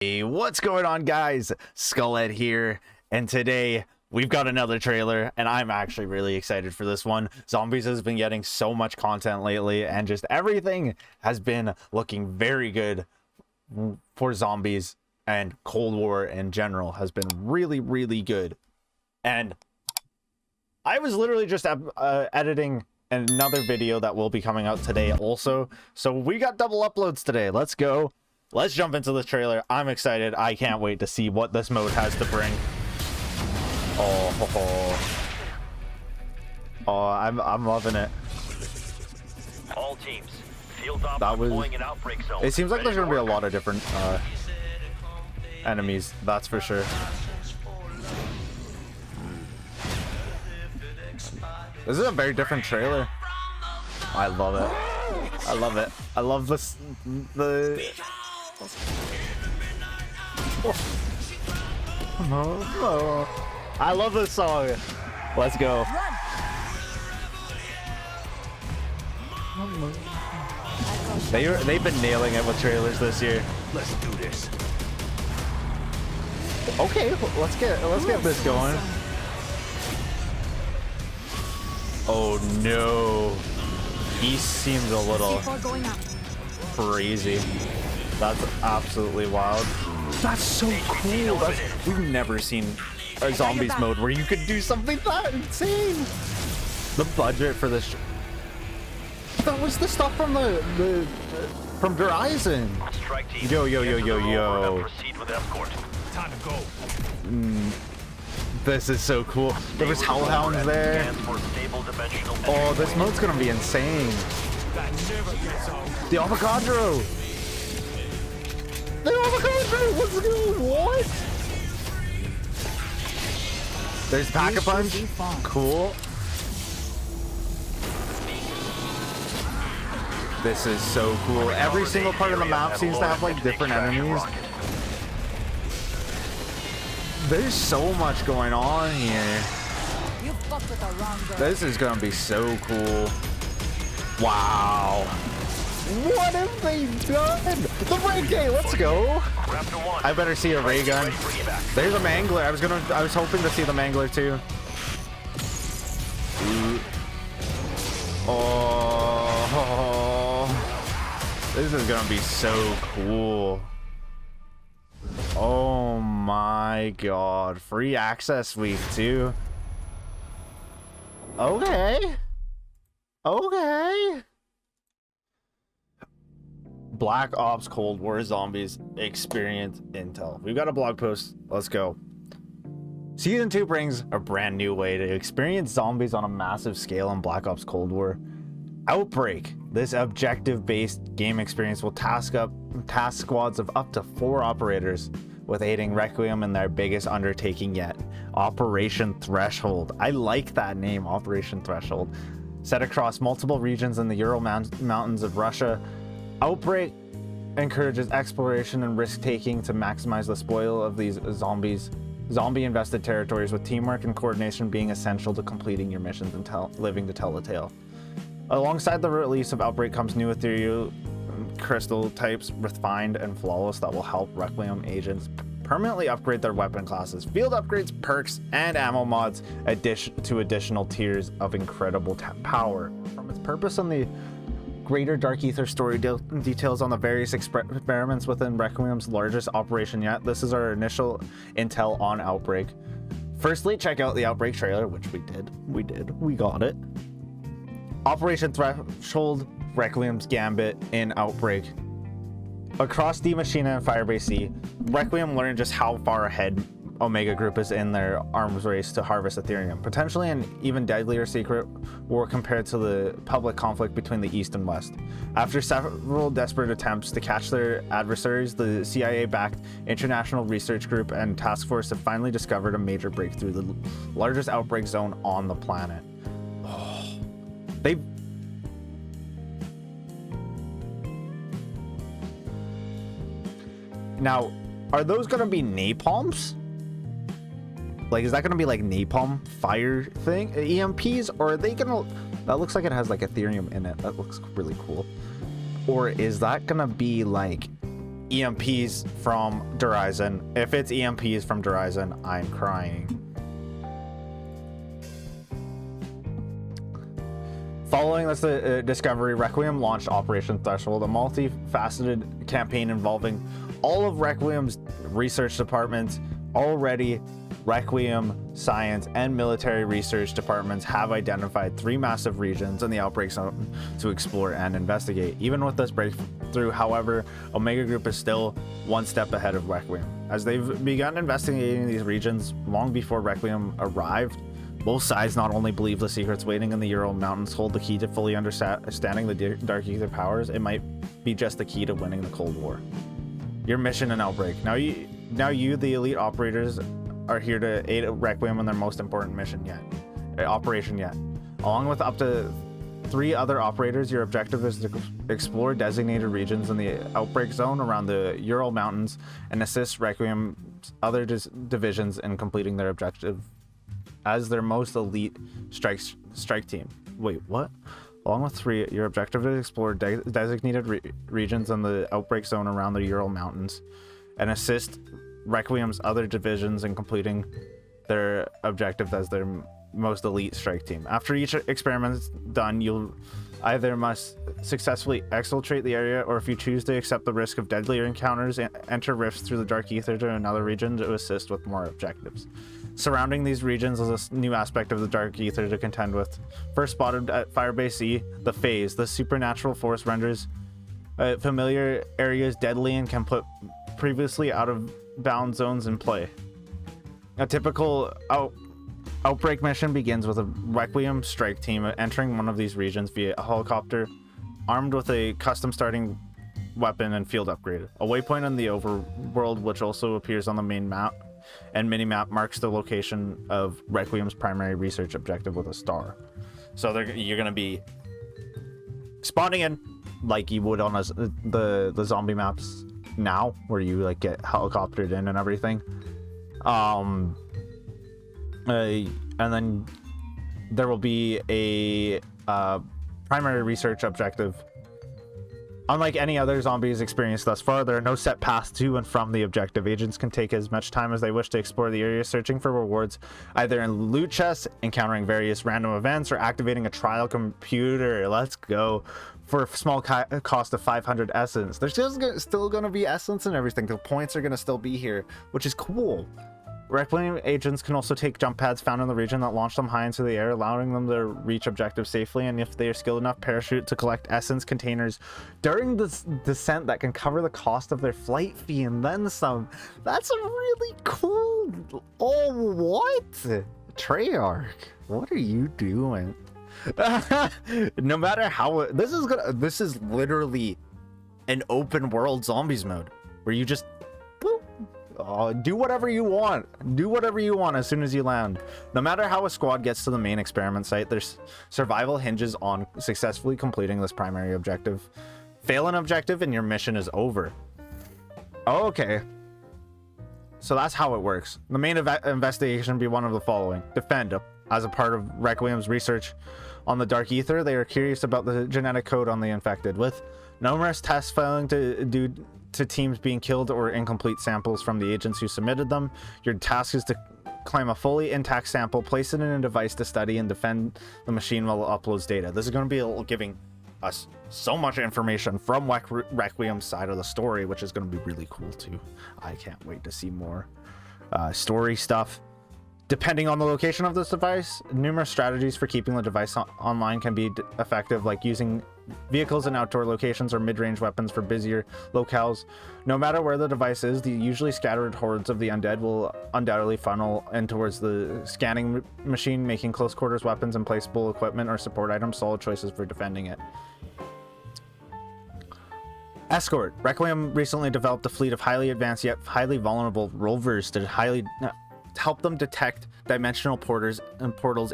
Hey, what's going on, guys? Skullhead here, and today we've got another trailer, and I'm actually really excited for this one. Zombies has been getting so much content lately, and just everything has been looking very good for zombies, and Cold War in general has been really good. And I was literally just editing another video that will be coming out today also, so we got double uploads today. Let's go. Let's jump into the trailer. I'm excited. I can't wait to see what this mode has to bring. I'm loving it. All teams, field op That was. deploying an outbreak zone. It seems like there's gonna be a lot of different enemies. That's for sure. This is a very different trailer. I love it. I love it. I love this. I love this song. Let's go. They've been nailing it with trailers this year. Let's do this. Okay, let's get this going. Oh no, he seems a little crazy. That's absolutely wild. That's so cool. We've never seen a zombies mode where you could do something that insane. The budget for this. That was the stuff from from Verizon. Yo. Proceed with escort. Time to go. This is so cool. There was hellhounds there. Oh, this mode's gonna be insane. The Avogadro. The Avogadro. Let's go. What? There's Pack-a-Punch. Cool. This is so cool. Every single part of the map seems to have like different enemies. There's so much going on here. This is gonna be so cool. Wow. What have they done? The ray gun, let's go. I better see a ray gun. There's a mangler. I was hoping to see the mangler too. Oh, this is gonna be so cool. Oh my god, free access week too. Okay. Black Ops Cold War Zombies Experience Intel. We've got a blog post. Let's go. Season 2 brings a brand new way to experience zombies on a massive scale in Black Ops Cold War. Outbreak. This objective-based game experience will task squads of up to 4 operators with aiding Requiem in their biggest undertaking yet, Operation Threshold. I like that name, Operation Threshold. Set across multiple regions in the Ural Mountains of Russia, Outbreak encourages exploration and risk-taking to maximize the spoil of these zombie-invested territories, with teamwork and coordination being essential to completing your missions and living to tell the tale. Alongside the release of Outbreak comes new ethereal crystal types, refined and flawless, that will help Requiem agents permanently upgrade their weapon classes, field upgrades, perks, and ammo mods to additional tiers of incredible power. From its purpose on the greater Dark Ether story details on the various experiments within Requiem's largest operation yet. This is our initial intel on Outbreak. Firstly, check out the Outbreak trailer, which we got it. Operation Threshold, Requiem's Gambit in Outbreak. Across D Machina and Firebase C, Requiem learned just how far ahead Omega Group is in their arms race to harvest Ethereum, potentially an even deadlier secret war compared to the public conflict between the East and West. After several desperate attempts to catch their adversaries, the CIA-backed International Research Group and Task Force have finally discovered a major breakthrough, the largest outbreak zone on the planet. Now, are those gonna be napalms? Like, is that gonna be like napalm fire thing, EMPs, or are they gonna? That looks like it has like Ethereum in it. That looks really cool. Or is that gonna be like EMPs from Horizon. If it's EMPs from Horizon, I'm crying. Following this discovery, Requiem launched Operation Threshold, a multifaceted campaign involving all of Requiem's research departments. Already, Requiem, science, and military research departments have identified 3 massive regions in the Outbreak zone to explore and investigate. Even with this breakthrough, however, Omega Group is still one step ahead of Requiem, as they've begun investigating these regions long before Requiem arrived. Both sides not only believe the secrets waiting in the Ural Mountains hold the key to fully understanding the Dark Ether powers, it might be just the key to winning the Cold War. Your mission in Outbreak. Now you, the elite operators, are here to aid Requiem in their most important mission yet. Operation yet. Along with up to 3 other operators, your objective is to explore designated regions in the Outbreak zone around the Ural Mountains and assist Requiem's other divisions in completing their objective as their most elite strike team. Wait, what? Along with 3, your objective is to explore designated regions in the Outbreak zone around the Ural Mountains and assist Requiem's other divisions in completing their objective as their most elite strike team. After each experiment is done, you'll either must successfully exfiltrate the area, or if you choose to accept the risk of deadlier encounters, enter rifts through the Dark Ether to another region to assist with more objectives. Surrounding these regions is a new aspect of the Dark Ether to contend with. First spotted at Firebase E, the Phase. The supernatural force renders familiar areas deadly and can put previously out of bound zones in play. A typical Outbreak mission begins with a Requiem strike team entering one of these regions via a helicopter, armed with a custom starting weapon and field upgrade. A waypoint in the overworld, which also appears on the main map and mini-map, marks the location of Requiem's primary research objective with a star. So you're going to be spawning in like you would on the zombie maps now, where you like get helicoptered in and everything. And then there will be a primary research objective. Unlike any other zombies experience thus far, there are no set paths to and from the objective. Agents can take as much time as they wish to explore the area, searching for rewards either in loot chests, encountering various random events, or activating a trial computer. Let's go. For a small cost of 500 essence. There's still going to be essence and everything. The points are going to still be here, which is cool. Requiem agents can also take jump pads found in the region that launch them high into the air, allowing them to reach objectives safely, and if they are skilled enough, parachute to collect essence containers during the descent that can cover the cost of their flight fee and then some. That's a really cool. Oh, what? Treyarch, what are you doing? No matter how this is literally an open world zombies mode where you just do whatever you want. Do whatever you want as soon as you land. No matter how a squad gets to the main experiment site, their survival hinges on successfully completing this primary objective. Fail an objective and your mission is over. Okay. So that's how it works. The main investigation will be one of the following. Defend. As a part of Requiem's research on the Dark Ether, they are curious about the genetic code on the infected. With numerous tests failing due to teams being killed or incomplete samples from the agents who submitted them, your task is to claim a fully intact sample, place it in a device to study, and defend the machine while it uploads data. This is going to be giving us so much information from Requiem's side of the story, which is going to be really cool too. I can't wait to see more story stuff. Depending on the location of this device, numerous strategies for keeping the device online can be effective, like using vehicles in outdoor locations or mid-range weapons for busier locales. No matter where the device is, the usually scattered hordes of the undead will undoubtedly funnel in towards the scanning machine, making close quarters weapons and placeable equipment or support items solid choices for defending it. Escort. Requiem recently developed a fleet of highly advanced yet highly vulnerable rovers to help them detect dimensional portals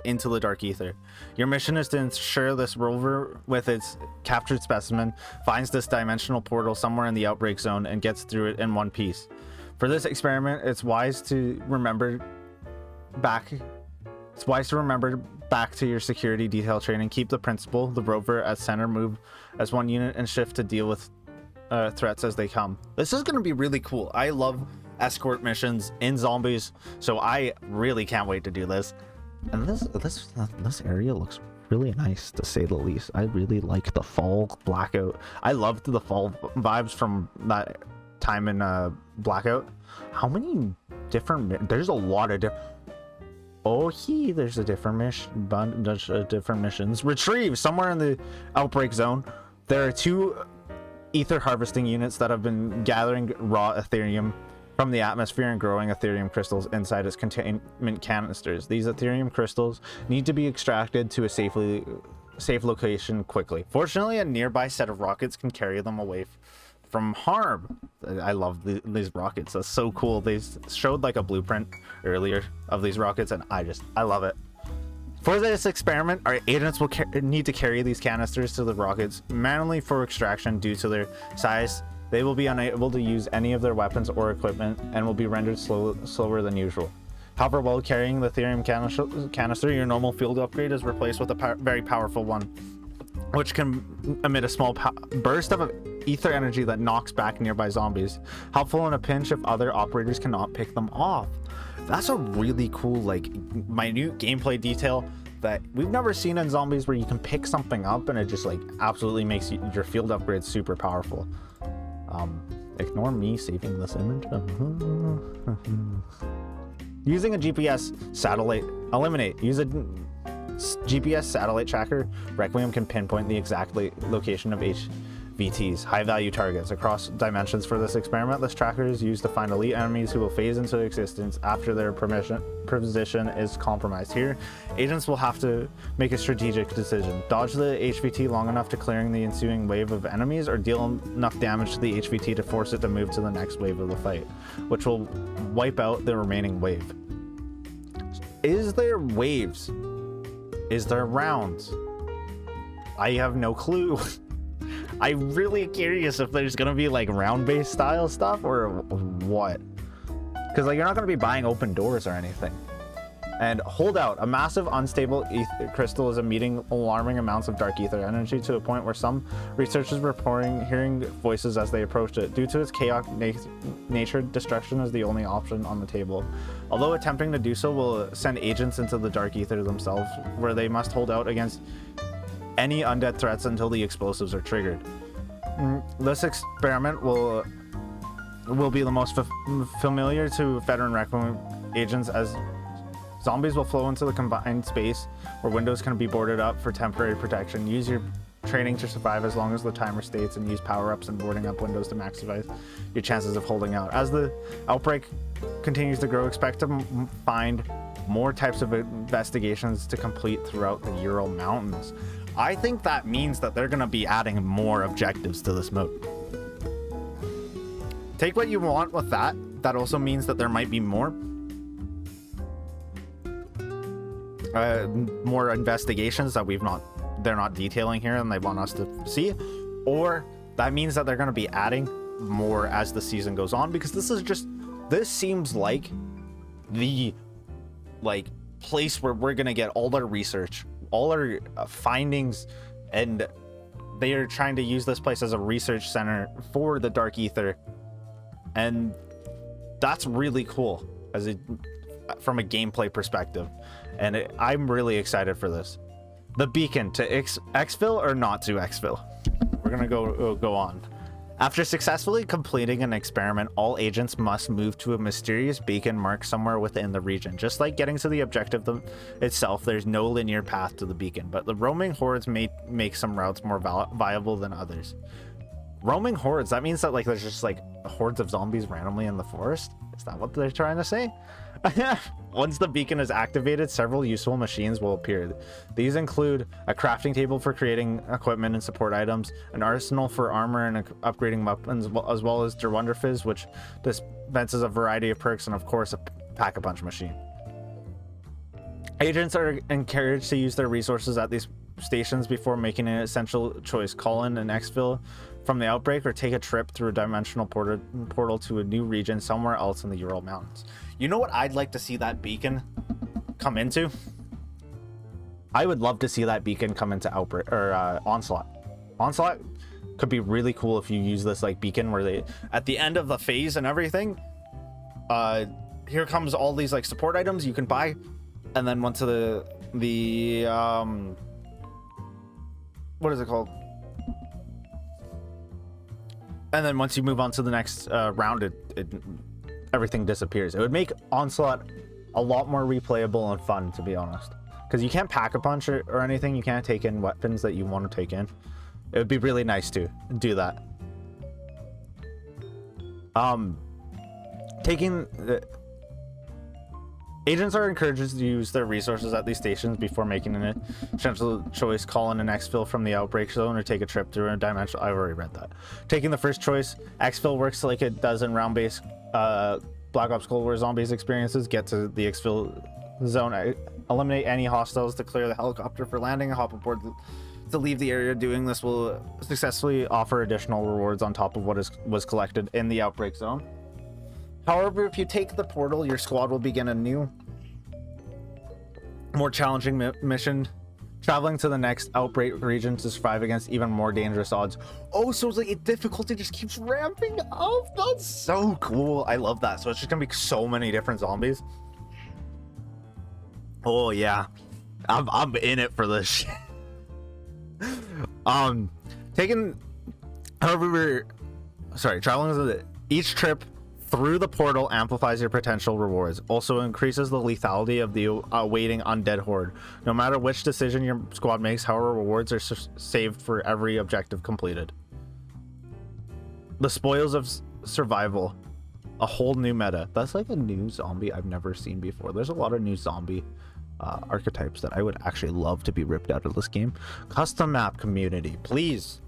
into the Dark Ether. Your mission is to ensure this rover with its captured specimen finds this dimensional portal somewhere in the Outbreak zone and gets through it in one piece. For this experiment, it's wise to remember back to your security detail training. Keep the principal, the rover, at center, move as one unit, and shift to deal with threats as they come. This is going to be really cool. I love escort missions in zombies, so I really can't wait to do this. And this area looks really nice, to say the least. I really like the fall blackout. I loved the fall vibes from that time in Blackout. How many different... There's a lot of different... Oh, there's a different mission. Bunch of different missions. Retrieve somewhere in the Outbreak zone. There are 2 ether harvesting units that have been gathering raw Ethereum from the atmosphere and growing Ethereum crystals inside its containment canisters. These Ethereum crystals need to be extracted to a safe location quickly. Fortunately, a nearby set of rockets can carry them away from harm. I love these rockets. That's so cool. They showed like a blueprint earlier of these rockets, and I love it. For this experiment, our agents will need to carry these canisters to the rockets manually for extraction. Due to their size, they will be unable to use any of their weapons or equipment and will be rendered slower than usual. However, while carrying the Ethereum canister, your normal field upgrade is replaced with a very powerful one, which can emit a small burst of ether energy that knocks back nearby zombies. Helpful in a pinch if other operators cannot pick them off. That's a really cool, like, minute gameplay detail that we've never seen in zombies, where you can pick something up and it just like absolutely makes your field upgrade super powerful. Ignore me saving this image. Using a GPS satellite, eliminate. Use a GPS satellite tracker. Requiem can pinpoint the exact location of HVTs, high-value targets, across dimensions. For this experiment, this tracker is used to find elite enemies who will phase into existence after their position is compromised. Here, agents will have to make a strategic decision. Dodge the HVT long enough to clearing the ensuing wave of enemies, or deal enough damage to the HVT to force it to move to the next wave of the fight, which will wipe out the remaining wave. Is there waves? Is there rounds? I have no clue. I'm really curious if there's gonna be like round-based style stuff or what. Because like you're not gonna be buying open doors or anything. And hold out. A massive unstable ether crystal is emitting alarming amounts of dark ether energy to a point where some researchers were hearing voices as they approached it. Due to its chaotic nature, destruction is the only option on the table. Although attempting to do so will send agents into the dark ether themselves, where they must hold out against any undead threats until the explosives are triggered. This experiment will be the most familiar to veteran Requiem agents, as zombies will flow into the combined space where windows can be boarded up for temporary protection. Use your training to survive as long as the timer states, and use power-ups and boarding up windows to maximize your chances of holding out. As the outbreak continues to grow, expect to find more types of investigations to complete throughout the Ural Mountains. I think that means that they're going to be adding more objectives to this mode. Take what you want with that. That also means that there might be more investigations that they're not detailing here and they want us to see, or that means that they're going to be adding more as the season goes on, because this seems like the place where we're going to get all our research, all our findings, and they are trying to use this place as a research center for the dark ether, and that's really cool from a gameplay perspective. And I'm really excited for this. The beacon, to exfil or not to exfil? We're gonna go on. After successfully completing an experiment, all agents must move to a mysterious beacon marked somewhere within the region. Just like getting to the objective itself, there's no linear path to the beacon, but the roaming hordes may make some routes more viable than others. Roaming hordes, that means that like there's just like hordes of zombies randomly in the forest? Is that what they're trying to say? Once the beacon is activated, several useful machines will appear. These include a crafting table for creating equipment and support items, an arsenal for armor and upgrading weapons, as well as Der Wunderfizz, which dispenses a variety of perks, and of course a pack-a-punch machine. Agents are encouraged to use their resources at these stations before making an essential choice. Call in an exfil from the outbreak, or take a trip through a dimensional portal to a new region somewhere else in the Ural Mountains. You know what I'd like to see that beacon come into? I would love to see that beacon come into Outbreak or Onslaught. Onslaught, could be really cool if you use this like beacon where they at the end of the phase and everything, here comes all these like support items you can buy, and then once the what is it called, and then once you move on to the next round, it everything disappears. It would make Onslaught a lot more replayable and fun, to be honest, because you can't pack a punch or anything. You can't take in weapons that you want to take in. It would be really nice to do that. Agents are encouraged to use their resources at these stations before making an essential choice. Call in an exfil from the Outbreak zone or take a trip through a dimensional. I've already read that. Taking the first choice, exfil works like it does in round-based Black Ops Cold War Zombies experiences. Get to the exfil zone, eliminate any hostiles to clear the helicopter for landing, and hop aboard to leave the area. Doing this will successfully offer additional rewards on top of what was collected in the Outbreak zone. However, if you take the portal, your squad will begin a new, more challenging mission, traveling to the next Outbreak region to survive against even more dangerous odds. Oh, so it's like difficulty just keeps ramping up. That's so cool. I love that. So it's just gonna be so many different zombies. Oh yeah, I'm in it for this shit. Traveling to each trip through the portal amplifies your potential rewards. Also increases the lethality of the awaiting undead horde. No matter which decision your squad makes, however, rewards are saved for every objective completed. The spoils of survival, a whole new meta. That's like a new zombie I've never seen before. There's a lot of new zombie archetypes that I would actually love to be ripped out of this game. Custom map community, please.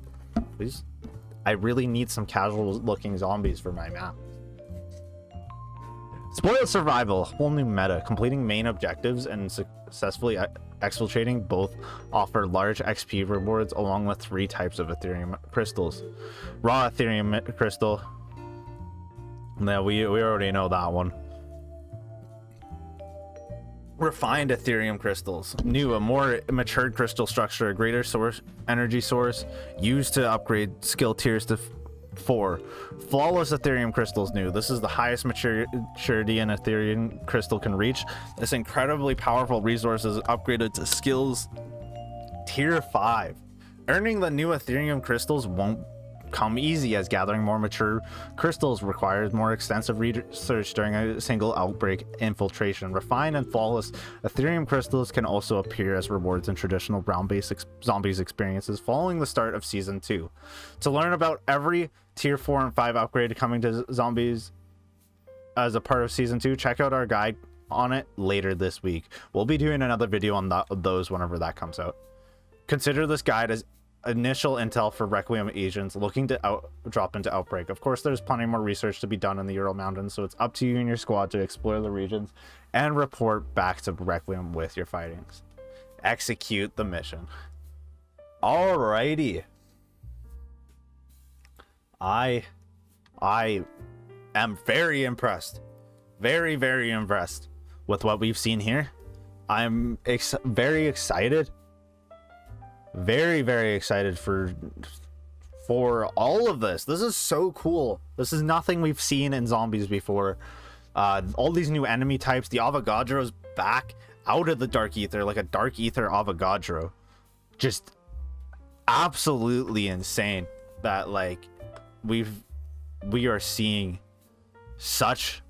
I really need some casual looking zombies for my map. Spoiled survival, whole new meta. Completing main objectives and successfully exfiltrating both offer large XP rewards along with 3 types of Ethereum crystals. Raw Ethereum crystal. No, we already know that one. Refined Ethereum crystals. New, a more matured crystal structure, a greater energy source used to upgrade skill tiers to 4. Flawless Ethereum crystals new. This is the highest maturity an Ethereum crystal can reach. This incredibly powerful resource is upgraded to skills tier 5. Earning the new Ethereum crystals won't come easy, as gathering more mature crystals requires more extensive research during a single outbreak infiltration. Refined and flawless Ethereum crystals can also appear as rewards in traditional brown-based zombies experiences following the start of season 2. To learn about every tier 4 and 5 upgrade coming to zombies as a part of season 2, check out our guide on it later this week. We'll be doing another video on those whenever that comes out. Consider this guide as initial intel for Requiem agents looking to drop into Outbreak. Of course, there's plenty more research to be done in the Ural Mountains, so it's up to you and your squad to explore the regions and report back to Requiem with your findings. Execute the mission. Alrighty. I am very impressed. Very, very impressed with what we've seen here. I'm very excited. Very, very excited for all of this. This is so cool. This is nothing we've seen in zombies before. All these new enemy types. The Avogadro's back out of the Dark Ether, like a Dark Ether Avogadro. Just absolutely insane that like we are seeing such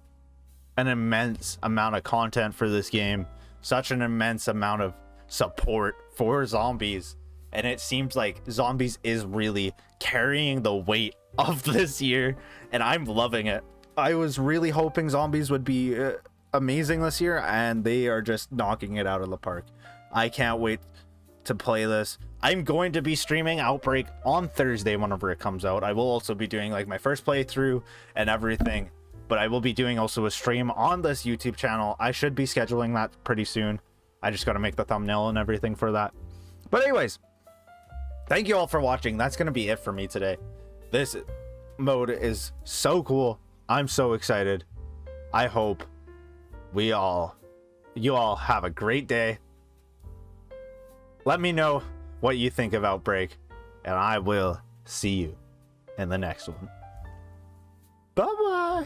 an immense amount of content for this game, such an immense amount of support for zombies. And it seems like zombies is really carrying the weight of this year, and I'm loving it. I was really hoping zombies would be amazing this year, and they are just knocking it out of the park. I can't wait to play this. I'm going to be streaming Outbreak on Thursday whenever it comes out. I will also be doing like my first playthrough and everything, but I will be doing also a stream on this YouTube channel. I should be scheduling that pretty soon. I just got to make the thumbnail and everything for that. But anyways, thank you all for watching. That's going to be it for me today. This mode is so cool. I'm so excited. I hope you all have a great day. Let me know what you think of Outbreak, and I will see you in the next one. Bye bye.